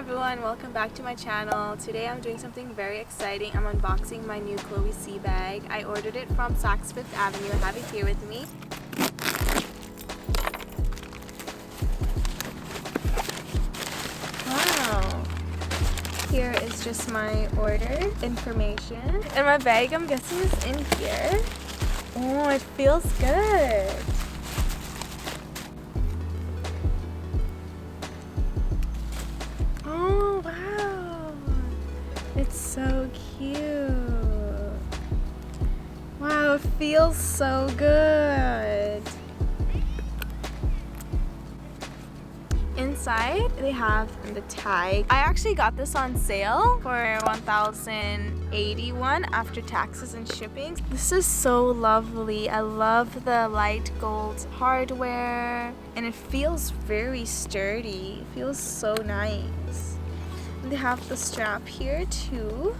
everyone, welcome back to my channel. Today I'm doing something very exciting. I'm unboxing my new Chloe C bag. I ordered it from Saks Fifth Avenue. I have it here with me. Wow. Here is just my order information. And my bag, I'm guessing, is in here. Oh, it feels good. Oh, wow. It's so cute. Wow, it feels so good. Inside, they have the tag. I actually got this on sale for $1,081 after taxes and shipping. This is so lovely. I love the light gold hardware, and it feels very sturdy. It feels so nice. They have the strap here too.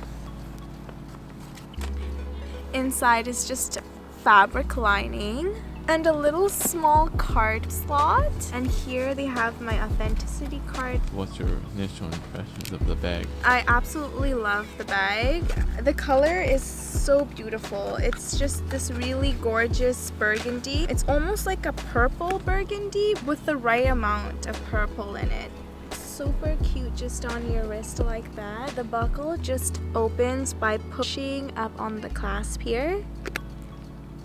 Inside is just fabric lining and a little small card slot. And here they have my authenticity card. What's your initial impressions of the bag? I absolutely love the bag. The color is so beautiful. It's just this really gorgeous burgundy. It's almost like a purple burgundy with the right amount of purple in it. Super cute just on your wrist like that. The buckle just opens by pushing up on the clasp here.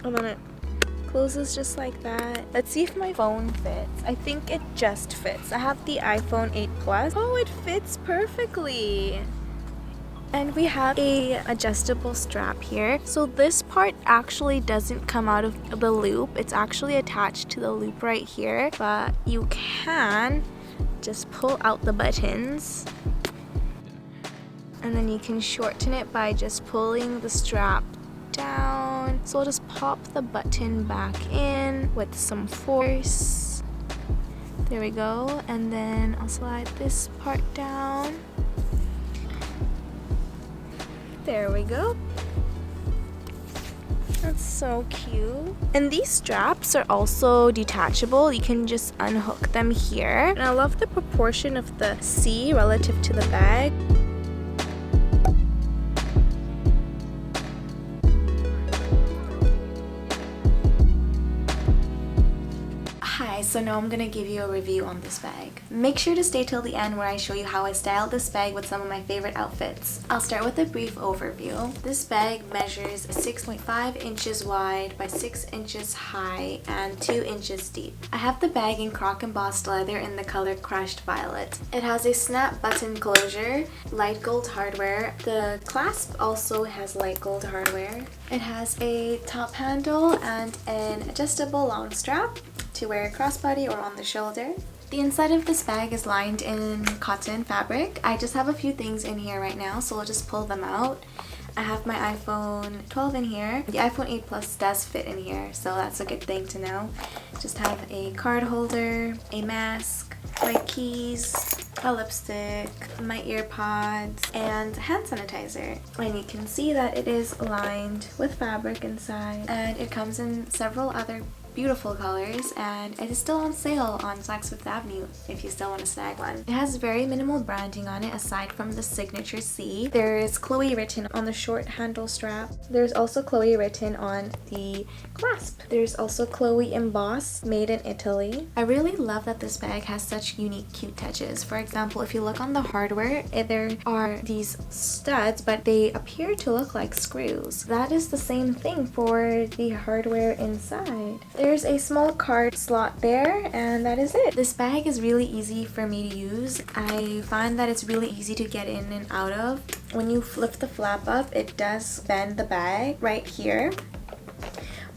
And then it closes just like that. Let's see if my phone fits. I think it just fits. I have the iPhone 8 Plus. Oh, it fits perfectly. And we have a adjustable strap here. So this part actually doesn't come out of the loop. It's actually attached to the loop right here. But you can just pull out the buttons. And then you can shorten it by just pulling the strap down. So I'll just pop the button back in with some force. There we go. And then I'll slide this part down. There we go. That's so cute. And these straps are also detachable. You can just unhook them here. And I love the proportion of the C relative to the bag. Hi, so now I'm gonna give you a review on this bag. Make sure to stay till the end where I show you how I styled this bag with some of my favorite outfits. I'll start with a brief overview. This bag measures 6.5 inches wide by 6 inches high and 2 inches deep. I have the bag in croc embossed leather in the color crushed violet. It has a snap button closure, light gold hardware. The clasp also has light gold hardware. It has a top handle and an adjustable long strap to wear crossbody or on the shoulder. The inside of this bag is lined in cotton fabric. I just have a few things in here right now, so I'll just pull them out. I have my iPhone 12 in here. The iPhone 8 Plus does fit in here, so that's a good thing to know. Just have a card holder, a mask, my keys, a lipstick, my ear pods, and hand sanitizer. And you can see that it is lined with fabric inside, and it comes in several other beautiful colors, and it is still on sale on Saks Fifth Avenue if you still want to snag one. It has very minimal branding on it aside from the signature C. There is Chloe written on the short handle strap. There's also Chloe written on the clasp. There's also Chloe embossed, made in Italy. I really love that this bag has such unique cute touches. For example, if you look on the hardware, there are these studs, but they appear to look like screws. That is the same thing for the hardware inside. There's a small card slot there, and that is it. This bag is really easy for me to use. I find that it's really easy to get in and out of. When you flip the flap up, it does bend the bag right here.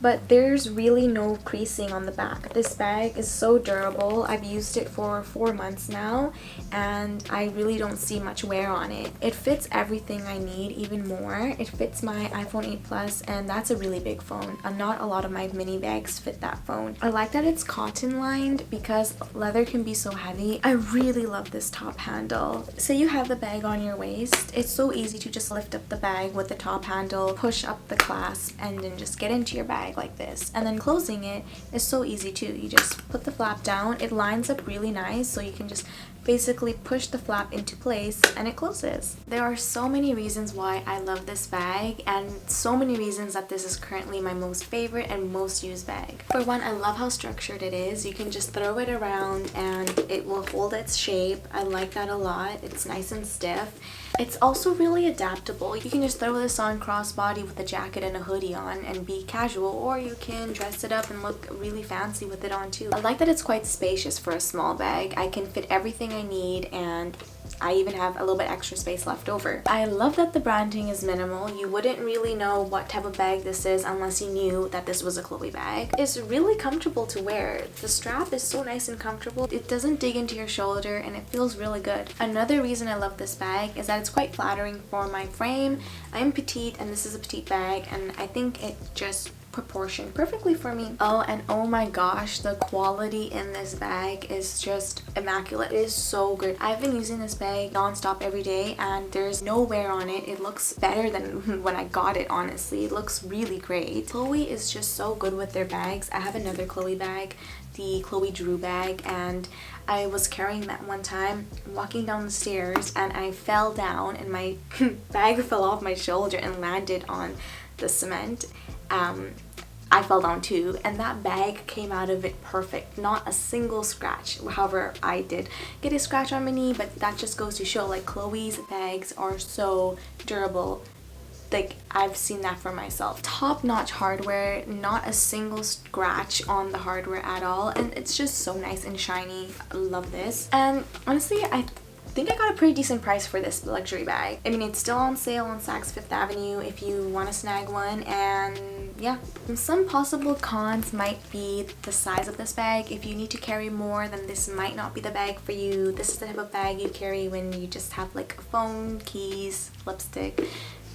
But there's really no creasing on the back. This bag is so durable. I've used it for 4 months now, and I really don't see much wear on it. It fits everything I need, even more. It fits my iPhone 8 Plus, and that's a really big phone. Not a lot of my mini bags fit that phone. I like that it's cotton lined because leather can be so heavy. I really love this top handle. Say you have the bag on your waist, it's so easy to just lift up the bag with the top handle, push up the clasp, and then just get into your bag like this. And then closing it is so easy too. You just put the flap down. It lines up really nice, so you can just basically push the flap into place and it closes. There are so many reasons why I love this bag, and so many reasons that this is currently my most favorite and most used bag. For one, I love how structured it is. You can just throw it around and it will hold its shape. I like that a lot. It's nice and stiff. It's also really adaptable. You can just throw this on crossbody with a jacket and a hoodie on and be casual, or you can dress it up and look really fancy with it on too. I like that it's quite spacious for a small bag. I can fit everything I need, and I even have a little bit extra space left over. I love that the branding is minimal. You wouldn't really know what type of bag this is unless you knew that this was a Chloe bag. It's really comfortable to wear. The strap is so nice and comfortable. It doesn't dig into your shoulder and it feels really good. Another reason I love this bag is that it's quite flattering for my frame. I am petite and this is a petite bag, and I think it just proportioned perfectly for me. Oh, and oh my gosh, the quality in this bag is just immaculate. It is so good. I've been using this bag non-stop every day and there's no wear on it. It looks better than when I got it, honestly. It looks really great. Chloe is just so good with their bags. I have another Chloe bag, the Chloe Drew bag, and I was carrying that one time, walking down the stairs, and I fell down and my bag fell off my shoulder and landed on the cement. I fell down too, and that bag came out of it perfect. Not a single scratch. However, I did get a scratch on my knee, but that just goes to show, like, Chloe's bags are so durable. Like, I've seen that for myself. Top-notch hardware, not a single scratch on the hardware at all, and it's just so nice and shiny. I love this. And honestly, I think I got a pretty decent price for this luxury bag. I mean, it's still on sale on Saks Fifth Avenue if you want to snag one, and yeah. Some possible cons might be the size of this bag. If you need to carry more, then this might not be the bag for you. This is the type of bag you carry when you just have like a phone, keys, lipstick.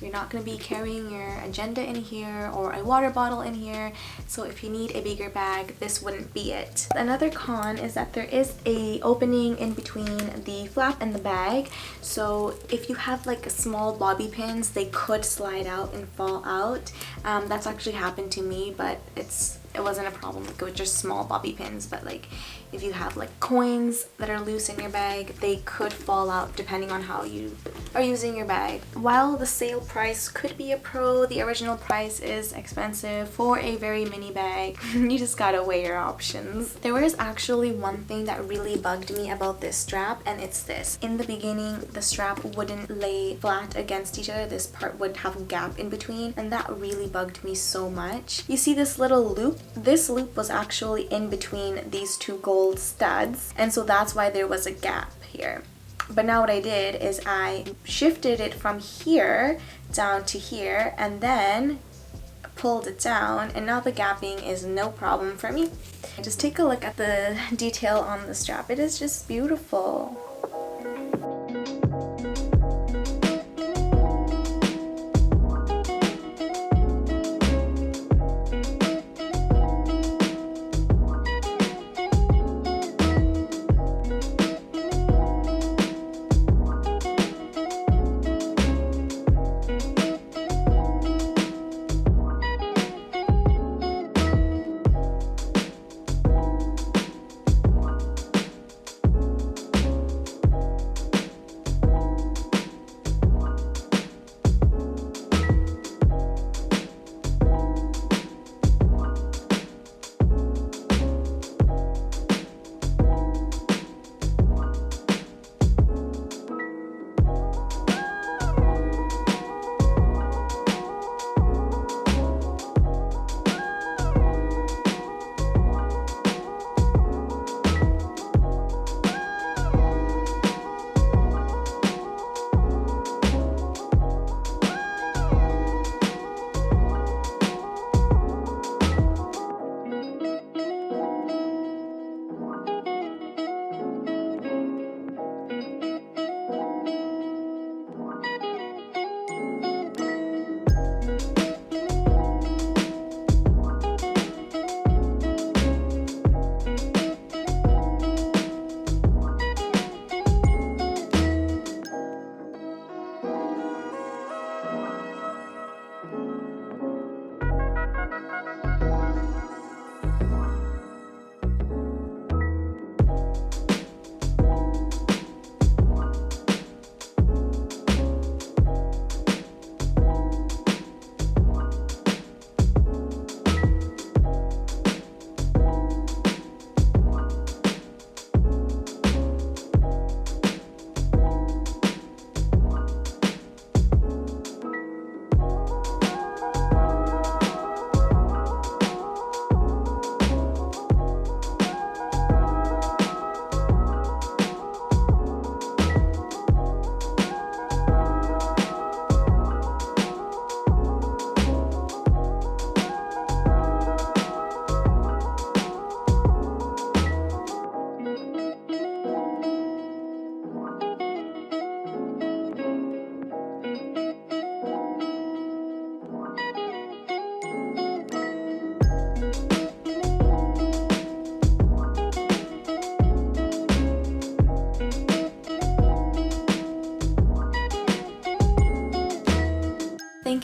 You're not going to be carrying your agenda in here or a water bottle in here, so if you need a bigger bag, this wouldn't be it. Another con is that there is a opening in between the flap and the bag, so if you have like small bobby pins, they could slide out and fall out. That's actually happened to me, but it wasn't a problem with just small bobby pins. But like if you have like coins that are loose in your bag, they could fall out depending on how you are using your bag. While the sale price could be a pro, the original price is expensive for a very mini bag. You just gotta weigh your options. There was actually one thing that really bugged me about this strap, and it's this. In the beginning, the strap wouldn't lay flat against each other. This part would have a gap in between, and that really bugged me so much. You see this little loop? This loop was actually in between these two gold studs, and so that's why there was a gap here. But now what I did is I shifted it from here down to here and then pulled it down, and now the gapping is no problem for me. Just take a look at the detail on the strap. It is just beautiful.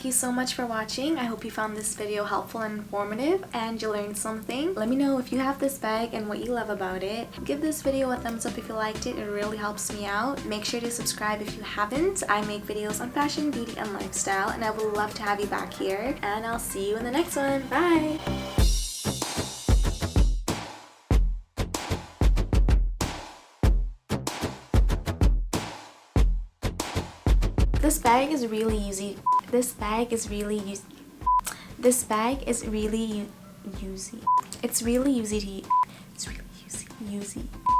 Thank you so much for watching. I hope you found this video helpful and informative and you learned something. Let me know if you have this bag and what you love about it. Give this video a thumbs up if you liked it. It really helps me out. Make sure to subscribe if you haven't. I make videos on fashion, beauty, and lifestyle, and I would love to have you back here. And I'll see you in the next one. Bye! This bag is really easy. This bag is really easy. This bag is really easy. It's really easy to. It's really easy.